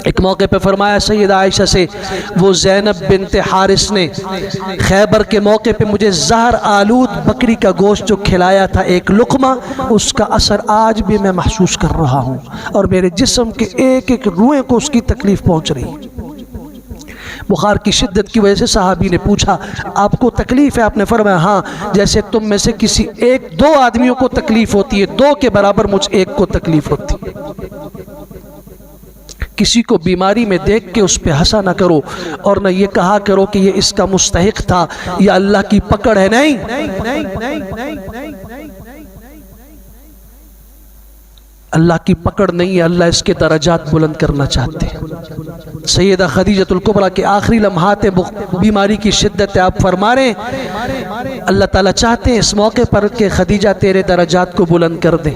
ایک موقع پہ فرمایا سیدہ عائشہ سے وہ زینب بنت حارث نے خیبر کے موقع پہ مجھے زہر آلود بکری کا گوشت جو کھلایا تھا ایک لقمہ، اس کا اثر آج بھی میں محسوس کر رہا ہوں اور میرے جسم کے ایک ایک روئیں کو اس کی تکلیف پہنچ رہی ہے۔ بخار کی شدت کی وجہ سے صحابی نے پوچھا آپ کو تکلیف ہے؟ آپ نے فرمایا ہاں، جیسے تم میں سے کسی ایک دو آدمیوں کو تکلیف ہوتی ہے، دو کے برابر مجھ ایک کو تکلیف ہوتی ہے۔ کسی کو بیماری میں دیکھ کے اس پہ ہنسا نہ کرو اور نہ یہ کہا کرو کہ یہ اس کا مستحق تھا یا اللہ کی پکڑ ہے، نہیں، اللہ کی پکڑ نہیں ہے، اللہ اس کے درجات بلند کرنا چاہتے ہیں۔ سیدہ خدیجۃ الکبریٰ کے آخری لمحات بیماری کی شدت آپ فرما رہے ہیں اللہ تعالیٰ چاہتے ہیں اس موقع پر کہ خدیجہ تیرے درجات کو بلند کر دیں۔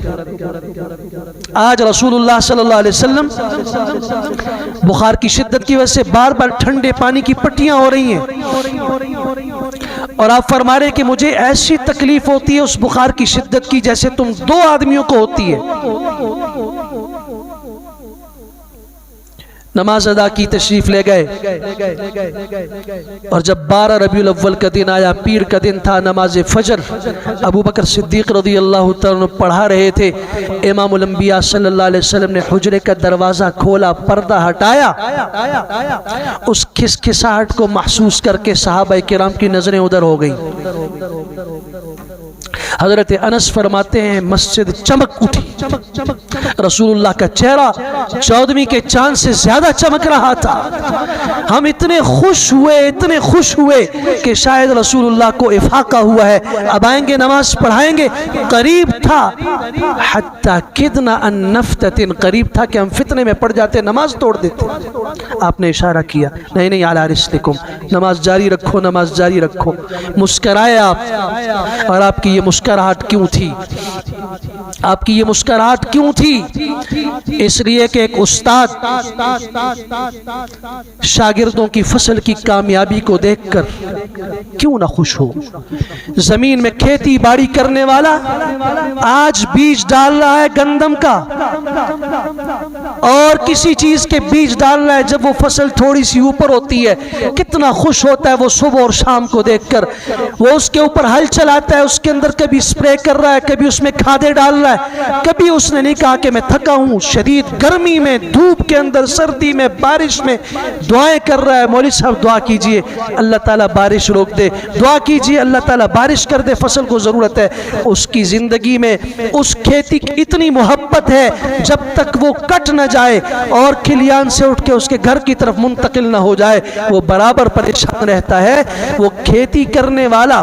آج رسول اللہ صلی اللہ علیہ وسلم بخار کی شدت کی وجہ سے بار بار ٹھنڈے پانی کی پٹیاں ہو رہی ہیں اور آپ فرما رہے ہیں کہ مجھے ایسی تکلیف ہوتی ہے اس بخار کی شدت کی جیسے تم دو آدمیوں کو ہوتی ہے۔ نماز ادا کی، تشریف لے گئے اور جب 12 ربیع الاول کا دن آیا، پیر کا دن تھا، نماز فجر ابو بکر صدیق رضی اللہ تعالیٰ پڑھا رہے تھے۔ امام الانبیاء صلی اللہ علیہ وسلم نے حجرے کا دروازہ کھولا، پردہ ہٹایا، اس کھسکھساہٹ کو محسوس کر کے صحابہ کرام کی نظریں ادھر ہو گئیں۔ حضرت انس فرماتے ہیں مسجد چمک اٹھی، رسول اللہ کا چہرہ 14ویں کے چاند سے زیادہ چمک رہا تھا۔ ہم اتنے خوش ہوئے کہ شاید رسول اللہ کو افاقہ ہوا ہے، اب آئیں گے نماز پڑھائیں گے۔ قریب تھا حتی کدنا ان نفتتن، قریب تھا کہ ہم فتنے میں پڑ جاتے، نماز توڑ دیتے۔ آپ نے اشارہ کیا نہیں علی رسلکم، نماز جاری رکھو، نماز جاری رکھو۔ مسکرائے آپ، اور آپ کی یہ مسکراہٹ کیوں تھی؟ آپ کی یہ مسکراہٹ کیوں تھی؟ اس لیے کہ ایک استاد شاگردوں کی فصل کی کامیابی کو دیکھ کر کیوں نہ خوش ہو؟ زمین میں کھیتی باڑی کرنے والا آج بیج ڈال رہا ہے گندم کا اور کسی چیز کے بیج ڈال رہا ہے، جب وہ فصل تھوڑی سی اوپر ہوتی ہے کتنا خوش ہوتا ہے وہ صبح اور شام کو دیکھ کر۔ وہ اس کے اوپر ہل چلاتا ہے، اس کے اندر کبھی سپرے کر رہا ہے، کبھی اس میں کھادے ڈال رہا ہے، کبھی اس نے نہیں کہا کہ میں تھکا ہوں، شدید گرمی میں، دھوپ کے اندر، سردی میں، بارش میں دعائیں کر رہا ہے۔ مولوی صاحب دعا کیجئے اللہ تعالیٰ بارش روک دے، دعا کیجئے اللہ تعالیٰ بارش کر دے، فصل کو ضرورت ہے۔ اس کی زندگی میں اس کھیتی کی اتنی محبت ہے جب تک وہ کٹ نہ جائے اور کھلیان سے اٹھ کے اس کے گھر کی طرف منتقل نہ ہو جائے وہ برابر پریشان رہتا ہے۔ وہ کھیتی کرنے والا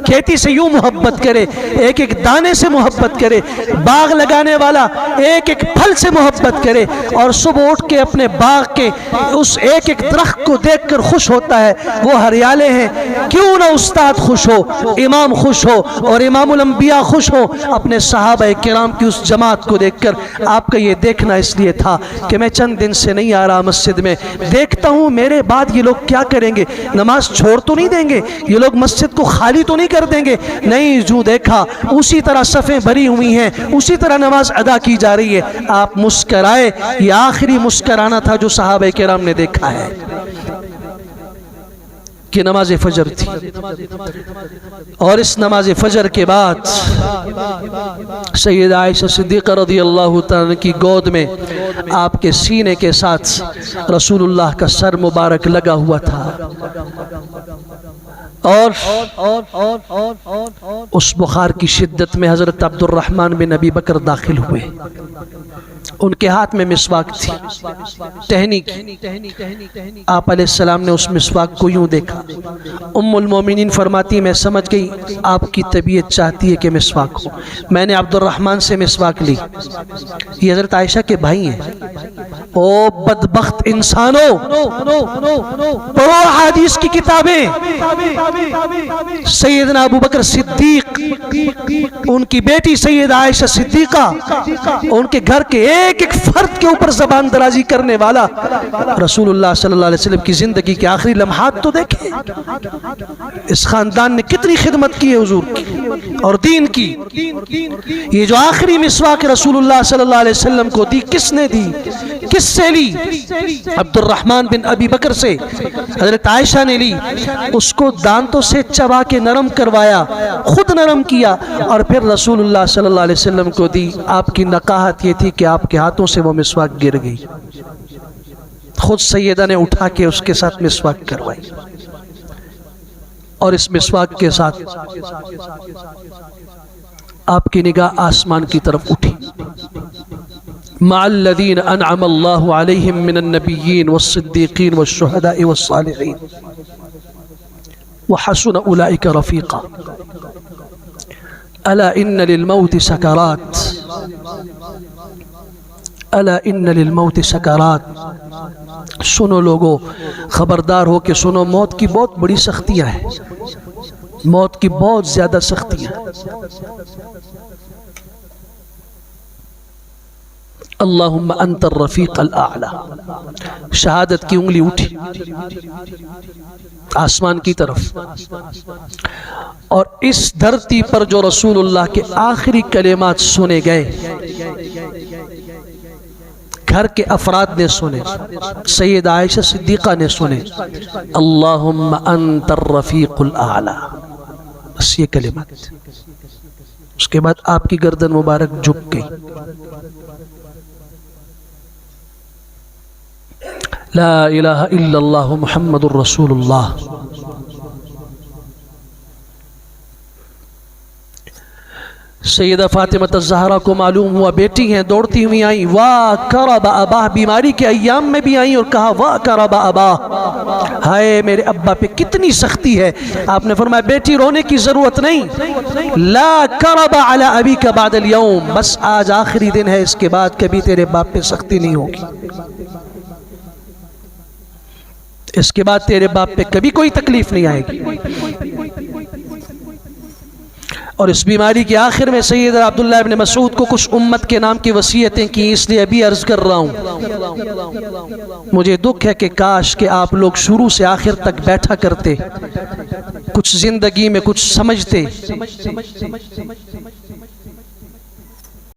کھیتی سے یوں محبت کرے، ایک ایک دانے سے محبت کرے، باغ لگانے والا ایک ایک پھل سے محبت کرے اور صبح اٹھ کے اپنے باغ کے اس ایک ایک درخت کو دیکھ کر خوش ہوتا ہے۔ وہ ہریالے ہیں، کیوں نہ استاد خوش ہو، امام خوش ہو اور امام الانبیاء خوش ہو۔ اپنے صحابہ کرام کی اس جماعت کو دیکھ کر آپ کا یہ دیکھنا اس لیے تھا کہ میں چند دن سے نہیں آ رہا مسجد میں، دیکھتا ہوں میرے بعد یہ لوگ کیا کریں گے، نماز چھوڑ تو نہیں دیں گے، یہ لوگ مسجد کو خالی تو نہیں کر دیں گے۔ نہیں، جو دیکھا اسی طرح صفیں بھری ہوئی ہیں، اسی طرح نماز ادا کی جا رہی ہے۔ آپ مسکرائے، یہ آخری مسکرانا تھا جو صحابہ کرام نے دیکھا ہے کہ نماز فجر تھی، اور اس نماز فجر کے بعد سیدہ عائشہ صدیقہ رضی اللہ تعالیٰ کی گود میں آپ کے سینے کے ساتھ رسول اللہ کا سر مبارک لگا ہوا تھا، اور اس بخار کی شدت میں حضرت عبد الرحمن بن ابی بکر داخل ہوئے۔ ان کے ہاتھ میں مسواک تھی، ٹہنی کی۔ آپ علیہ السلام نے اس مسواک کو یوں دیکھا۔ ام المومنین فرماتی میں سمجھ گئی آپ کی طبیعت چاہتی ہے کہ مسواک ہو۔ میں نے عبد الرحمن سے مسواک لی۔ یہ حضرت عائشہ کے بھائی ہیں۔ او بدبخت انسانوں، پڑھو حدیث کی کتابیں۔ سیدنا ابو بکر صدیق، ان کی بیٹی سیدہ عائشہ صدیقہ، ان کے گھر کے ایک ایک فرد کے اوپر زبان درازی کرنے والا رسول اللہ صلی اللہ علیہ وسلم کی زندگی کے آخری لمحات تو دیکھیں۔ اس خاندان نے کتنی خدمت کی ہے حضور کی اور دین کی۔ یہ جو آخری مسواک رسول اللہ صلی اللہ علیہ وسلم کو دی، کس نے دی؟ کس سے لی؟ عبد الرحمن بن ابی بکر سے حضرت عائشہ نے لی، اس کو دانتوں سے چبا کے نرم کروایا، خود نرم کیا اور پھر رسول اللہ صلی اللہ علیہ وسلم کو دی۔ آپ کی نقاہت یہ تھی کہ آپ کے ہاتھوں سے وہ مسواک گر گئی، خود سیدہ نے اٹھا کے اس کے ساتھ مسواک کروائی، اور اس مسواک کے ساتھ آپ کی نگاہ آسمان کی طرف اٹھی۔ مع الذین انعم اللہ علیہم من النبیین والصدیقین والشہداء والصالحین وحسن اولئک رفیقا الا ان للموت سکرات الا ان للموت سکرات۔ سنو لوگو، خبردار ہو کہ سنو، موت کی بہت بڑی سختیاں ہیں، موت کی بہت زیادہ سختیاں۔ اللہم انت الرفیق الاعلی، شہادت کی انگلی اٹھی آسمان کی طرف، اور اس دھرتی پر جو رسول اللہ کے آخری کلمات سنے گئے، گھر کے افراد نے سنے، سید عائشہ صدیقہ نے سنے، اللہم انت الرفیق الاعلی، بس یہ کلمات۔ اس کے بعد آپ کی گردن مبارک جھک گئی۔ لا الہ الا اللہ محمد الرسول اللہ۔ سیدہ فاطمہ الزہرا کو معلوم ہوا، بیٹی ہیں، دوڑتی ہوئی آئیں، واہ کرب اباہ، بیماری کے ایام میں بھی آئیں اور کہا واہ کرب اباہ، ہائے میرے ابا پہ کتنی سختی ہے۔ آپ نے فرمایا بیٹی رونے کی ضرورت نہیں، لا کرب علی ابیک بعد اليوم، بس آج آخری دن ہے، اس کے بعد کبھی تیرے باپ پہ سختی نہیں ہوگی، اس کے بعد تیرے باپ پہ کبھی کوئی تکلیف نہیں آئے گی۔ اور اس بیماری کے آخر میں سیدنا عبداللہ ابن مسعود کو کچھ امت کے نام کی وصیتیں کی، اس لیے ابھی عرض کر رہا ہوں، مجھے دکھ ہے کہ کاش کہ آپ لوگ شروع سے آخر تک بیٹھا کرتے، کچھ زندگی میں کچھ سمجھتے۔